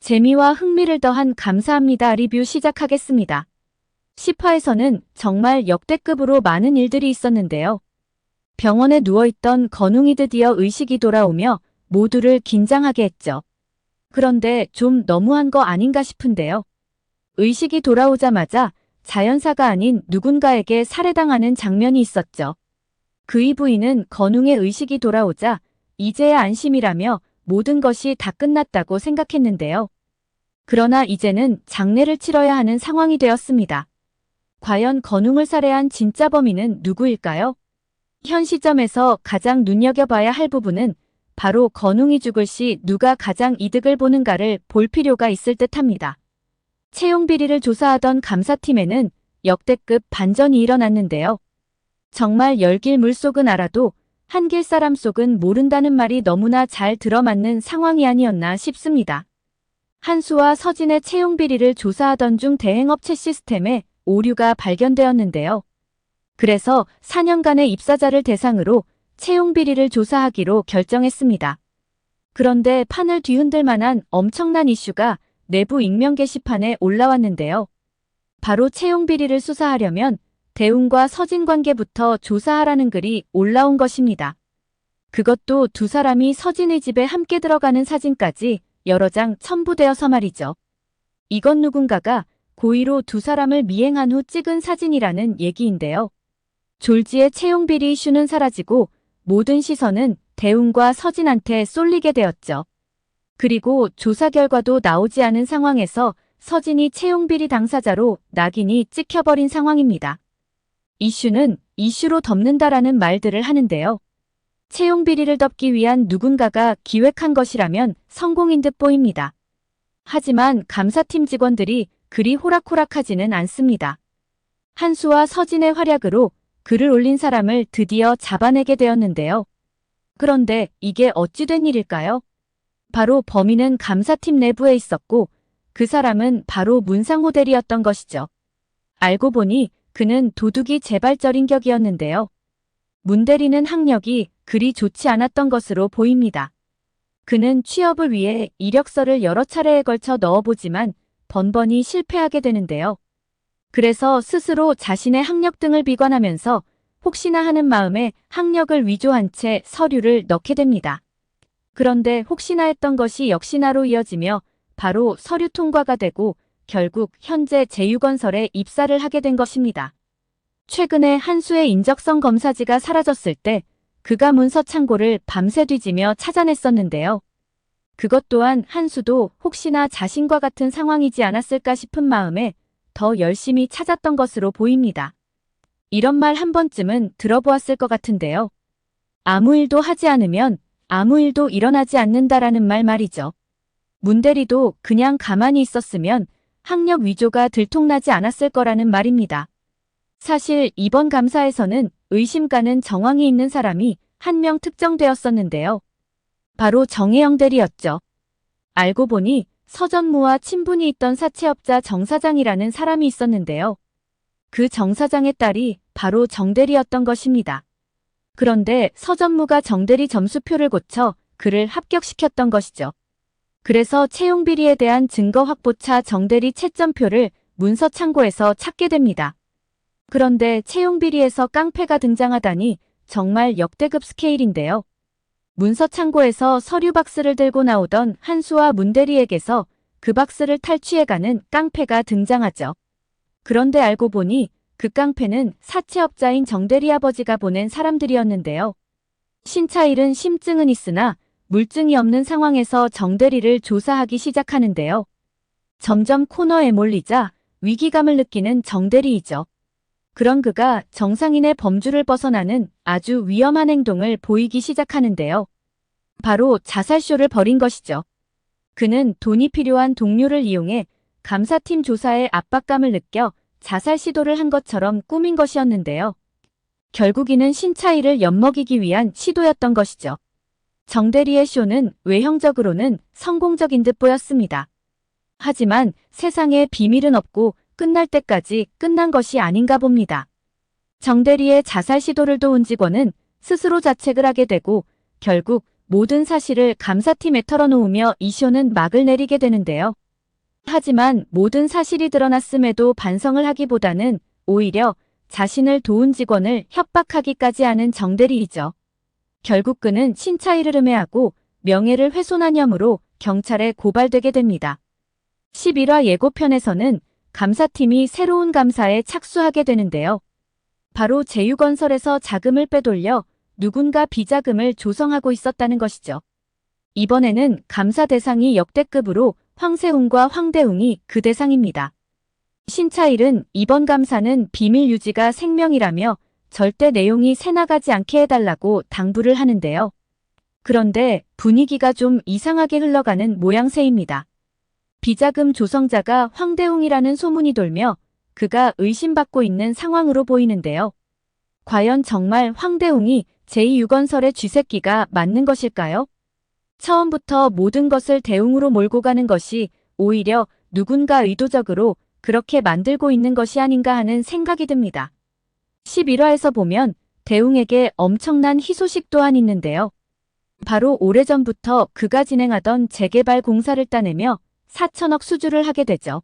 재미와 흥미를 더한 감사합니다 리뷰 시작하겠습니다. 10화에서는 정말 역대급으로 많은 일들이 있었는데요. 병원에 누워있던 건웅이 드디어 의식이 돌아오며 모두를 긴장하게 했죠. 그런데 좀 너무한 거 아닌가 싶은데요. 의식이 돌아오자마자 자연사가 아닌 누군가에게 살해당하는 장면이 있었죠. 그의 부인은 건웅의 의식이 돌아오자 이제야 안심이라며 모든 것이 다 끝났다고 생각했는데요. 그러나 이제는 장례를 치러야 하는 상황이 되었습니다. 과연 건웅을 살해한 진짜 범인은 누구일까요? 현 시점에서 가장 눈여겨봐야 할 부분은 바로 건웅이 죽을 시 누가 가장 이득을 보는가를 볼 필요가 있을 듯합니다. 채용 비리를 조사하던 감사팀에는 역대급 반전이 일어났는데요. 정말 열길 물속은 알아도 한길 사람 속은 모른다는 말이 너무나 잘 들어맞는 상황이 아니었나 싶습니다. 한수와 서진의 채용 비리를 조사하던 중 대행업체 시스템에 오류가 발견되었는데요. 그래서 4년간의 입사자를 대상으로 채용 비리를 조사하기로 결정했습니다. 그런데 판을 뒤흔들 만한 엄청난 이슈가 내부 익명 게시판에 올라왔는데요. 바로 채용 비리를 수사하려면 대웅과 서진 관계부터 조사하라는 글이 올라온 것입니다. 그것도 두 사람이 서진의 집에 함께 들어가는 사진까지 여러 장 첨부되어서 말이죠. 이건 누군가가 고의로 두 사람을 미행한 후 찍은 사진이라는 얘기인데요. 졸지의 채용 비리 이슈는 사라지고 모든 시선은 대웅과 서진한테 쏠리게 되었죠. 그리고 조사 결과도 나오지 않은 상황에서 서진이 채용 비리 당사자로 낙인이 찍혀버린 상황입니다. 이슈는 이슈로 덮는다라는 말들을 하는데요. 채용 비리를 덮기 위한 누군가가 기획한 것이라면 성공인 듯 보입니다. 하지만 감사팀 직원들이 그리 호락호락하지는 않습니다. 한수와 서진의 활약으로 글을 올린 사람을 드디어 잡아내게 되었는데요. 그런데 이게 어찌 된 일일까요? 바로 범인은 감사팀 내부에 있었고 그 사람은 바로 문상호 대리였던 것이죠. 알고 보니 그는 도둑이 재발절인 격이었는데요. 문 대리는 학력이 그리 좋지 않았던 것으로 보입니다. 그는 취업을 위해 이력서를 여러 차례에 걸쳐 넣어보지만 번번이 실패하게 되는데요. 그래서 스스로 자신의 학력 등을 비관하면서 혹시나 하는 마음에 학력을 위조한 채 서류를 넣게 됩니다. 그런데 혹시나 했던 것이 역시나로 이어지며 바로 서류 통과가 되고 결국 현재 제휴건설에 입사를 하게 된 것입니다. 최근에 한수의 인적성 검사지가 사라졌을 때 그가 문서 창고를 밤새 뒤지며 찾아냈었는데요. 그것 또한 한수도 혹시나 자신과 같은 상황이지 않았을까 싶은 마음에 더 열심히 찾았던 것으로 보입니다. 이런 말 한 번쯤은 들어보았을 것 같은데요. 아무 일도 하지 않으면 아무 일도 일어나지 않는다라는 말이죠. 문 대리도 그냥 가만히 있었으면 학력 위조가 들통나지 않았을 거라는 말입니다. 사실 이번 감사에서는 의심 가는 정황이 있는 사람이 한 명 특정되었었는데요. 바로 정혜영 대리였죠. 알고 보니 서전무와 친분이 있던 사채업자 정 사장이라는 사람이 있었는데요. 그 정 사장의 딸이 바로 정 대리였던 것입니다. 그런데 서전무가 정 대리 점수표를 고쳐 그를 합격시켰던 것이죠. 그래서 채용 비리에 대한 증거 확보차 정 대리 채점표를 문서 창고에서 찾게 됩니다. 그런데 채용 비리에서 깡패가 등장하다니 정말 역대급 스케일인데요. 문서 창고에서 서류 박스를 들고 나오던 한수와 문 대리에게서 그 박스를 탈취해가는 깡패가 등장하죠. 그런데 알고 보니 그 깡패는 사채업자인 정 대리 아버지가 보낸 사람들이었는데요. 신차 잃은 심증은 있으나 물증이 없는 상황에서 정 대리를 조사하기 시작하는데요. 점점 코너에 몰리자 위기감을 느끼는 정 대리이죠. 그런 그가 정상인의 범주를 벗어나는 아주 위험한 행동을 보이기 시작하는데요. 바로 자살쇼를 벌인 것이죠. 그는 돈이 필요한 동료를 이용해 감사팀 조사에 압박감을 느껴 자살 시도를 한 것처럼 꾸민 것이었는데요. 결국 이는 신차이를 엿먹이기 위한 시도였던 것이죠. 정 대리의 쇼는 외형적으로는 성공적인 듯 보였습니다. 하지만 세상에 비밀은 없고 끝날 때까지 끝난 것이 아닌가 봅니다. 정 대리의 자살 시도를 도운 직원은 스스로 자책을 하게 되고 결국 모든 사실을 감사팀에 털어놓으며 이쇼는 막을 내리게 되는데요. 하지만 모든 사실이 드러났음에도 반성을 하기보다는 오히려 자신을 도운 직원을 협박하기까지 하는 정대리이죠. 결국 그는 신차일을 음해하고 명예를 훼손한 혐의로 경찰에 고발되게 됩니다. 11화 예고편에서는 감사팀이 새로운 감사에 착수하게 되는데요. 바로 제휴건설에서 자금을 빼돌려 누군가 비자금을 조성하고 있었다는 것이죠. 이번에는 감사 대상이 역대급으로 황세웅과 황대웅이 그 대상입니다. 신차일은 이번 감사는 비밀 유지가 생명이라며 절대 내용이 새나가지 않게 해달라고 당부를 하는데요. 그런데 분위기가 좀 이상하게 흘러가는 모양새입니다. 비자금 조성자가 황대웅이라는 소문이 돌며 그가 의심받고 있는 상황으로 보이는데요. 과연 정말 황대웅이 제2유건설의 쥐새끼가 맞는 것일까요? 처음부터 모든 것을 대웅으로 몰고 가는 것이 오히려 누군가 의도적으로 그렇게 만들고 있는 것이 아닌가 하는 생각이 듭니다. 11화에서 보면 대웅에게 엄청난 희소식 또한 있는데요. 바로 오래전부터 그가 진행하던 재개발 공사를 따내며 4천억 수주를 하게 되죠.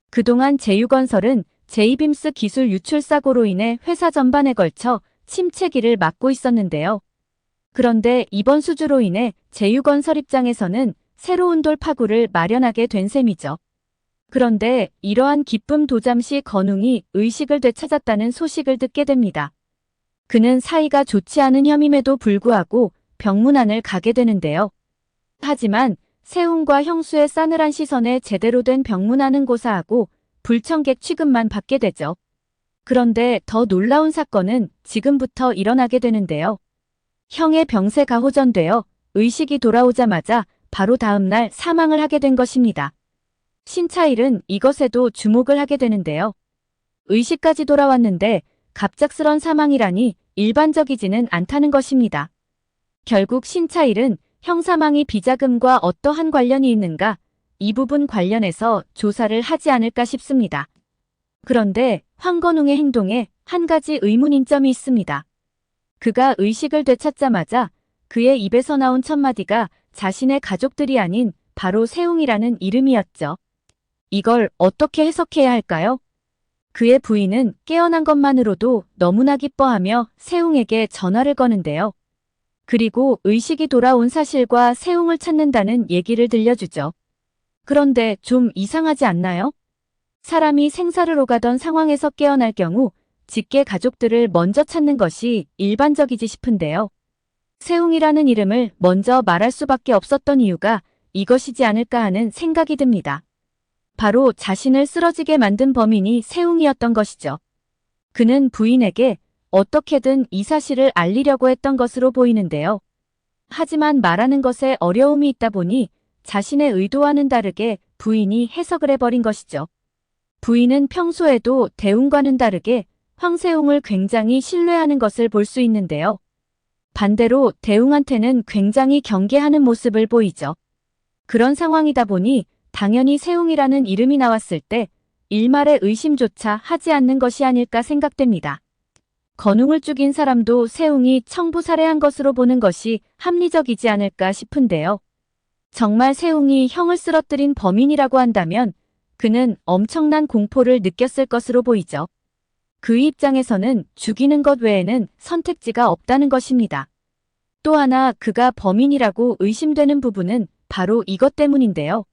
그동안 제휴건설은 제이빔스 기술 유출 사고로 인해 회사 전반에 걸쳐 침체기를 맞고 있었는데요. 그런데 이번 수주로 인해 제휴건설 입장에서는 새로운 돌파구를 마련하게 된 셈이죠. 그런데 이러한 기쁨 도잠시 건웅이 의식을 되찾았다는 소식을 듣게 됩니다. 그는 사이가 좋지 않은 혐의에도 불구하고 병문안을 가게 되는데요. 하지만 세웅과 형수의 싸늘한 시선에 제대로 된 병문안은 고사하고 불청객 취급만 받게 되죠. 그런데 더 놀라운 사건은 지금부터 일어나게 되는데요. 형의 병세 가호전되어 의식이 돌아오자마자 바로 다음 날 사망을 하게 된 것입니다. 신차일은 이것에도 주목을 하게 되는데요. 의식까지 돌아왔는데 갑작스런 사망이라니 일반적이지는 않다는 것입니다. 결국 신차일은 형 사망이 비자금과 어떠한 관련이 있는가, 이 부분 관련해서 조사를 하지 않을까 싶습니다. 그런데 황건웅의 행동에 한 가지 의문인 점이 있습니다. 그가 의식을 되찾자마자 그의 입에서 나온 첫 마디가 자신의 가족들이 아닌 바로 세웅이라는 이름이었죠. 이걸 어떻게 해석해야 할까요? 그의 부인은 깨어난 것만으로도 너무나 기뻐하며 세웅에게 전화를 거는데요. 그리고 의식이 돌아온 사실과 세웅을 찾는다는 얘기를 들려주죠. 그런데 좀 이상하지 않나요? 사람이 생사를 오가던 상황에서 깨어날 경우 직계 가족들을 먼저 찾는 것이 일반적이지 싶은데요. 세웅이라는 이름을 먼저 말할 수밖에 없었던 이유가 이것이지 않을까 하는 생각이 듭니다. 바로 자신을 쓰러지게 만든 범인이 세웅이었던 것이죠. 그는 부인에게 어떻게든 이 사실을 알리려고 했던 것으로 보이는데요. 하지만 말하는 것에 어려움이 있다 보니 자신의 의도와는 다르게 부인이 해석을 해버린 것이죠. 부인은 평소에도 대웅과는 다르게 황세웅을 굉장히 신뢰하는 것을 볼 수 있는데요. 반대로 대웅한테는 굉장히 경계하는 모습을 보이죠. 그런 상황이다 보니 당연히 세웅이라는 이름이 나왔을 때 일말의 의심조차 하지 않는 것이 아닐까 생각됩니다. 건웅을 죽인 사람도 세웅이 청부 살해한 것으로 보는 것이 합리적이지 않을까 싶은데요. 정말 세웅이 형을 쓰러뜨린 범인이라고 한다면 그는 엄청난 공포를 느꼈을 것으로 보이죠. 그 입장에서는 죽이는 것 외에는 선택지가 없다는 것입니다. 또 하나 그가 범인이라고 의심되는 부분은 바로 이것 때문인데요.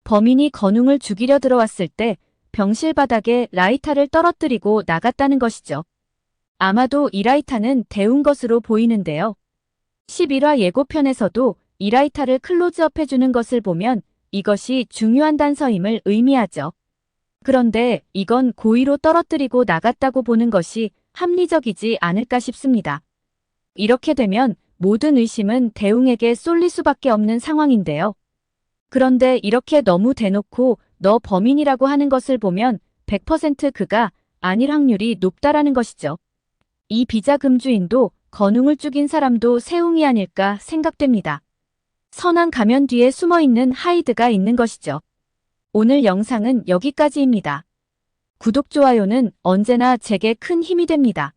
범인이 건웅을 죽이려 들어왔을 때 병실 바닥에 라이터를 떨어뜨리고 나갔다는 것이죠. 아마도 이 라이터는 대웅 것으로 보이는데요. 11화 예고편에서도 이 라이터를 클로즈업 해주는 것을 보면 이것이 중요한 단서임을 의미하죠. 그런데 이건 고의로 떨어뜨리고 나갔다고 보는 것이 합리적이지 않을까 싶습니다. 이렇게 되면 모든 의심은 대웅에게 쏠릴 수밖에 없는 상황인데요. 그런데 이렇게 너무 대놓고 너 범인이라고 하는 것을 보면 100% 그가 아닐 확률이 높다라는 것이죠. 이 비자금주인도 건웅을 죽인 사람도 세웅이 아닐까 생각됩니다. 선한 가면 뒤에 숨어있는 하이드가 있는 것이죠. 오늘 영상은 여기까지입니다. 구독, 좋아요는 언제나 제게 큰 힘이 됩니다.